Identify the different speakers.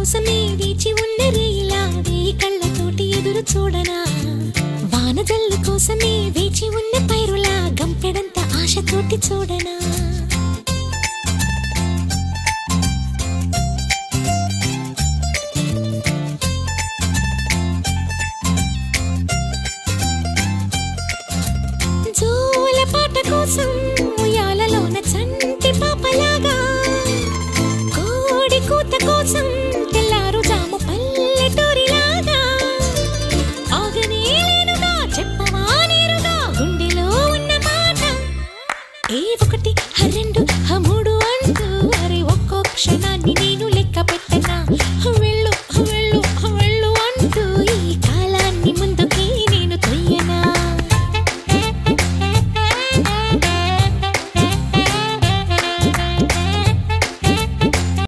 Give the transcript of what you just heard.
Speaker 1: కోసమే వేచి ఉన్న రేయిలా వేయి కళ్ళతోటి ఎదురు చూడనా వానజల్లు కోసమే వేచి ఉన్న పైరులా గంపెడంత ఆశతోటి చూడనా జోల పాట కోసం ఉయ్యాలలోన చంటి పాపలాగా కోడి కూత కోసం తెల్లారు జాము పల్లెటూరిలాగా ఆగనే లేనుగా చెప్పవా నేరుగా గుండెలో ఉన్న మాట ఏ ఒకటి రెండు మూడు అంటూ అరే ఒక్కో క్షణాన్ని నేను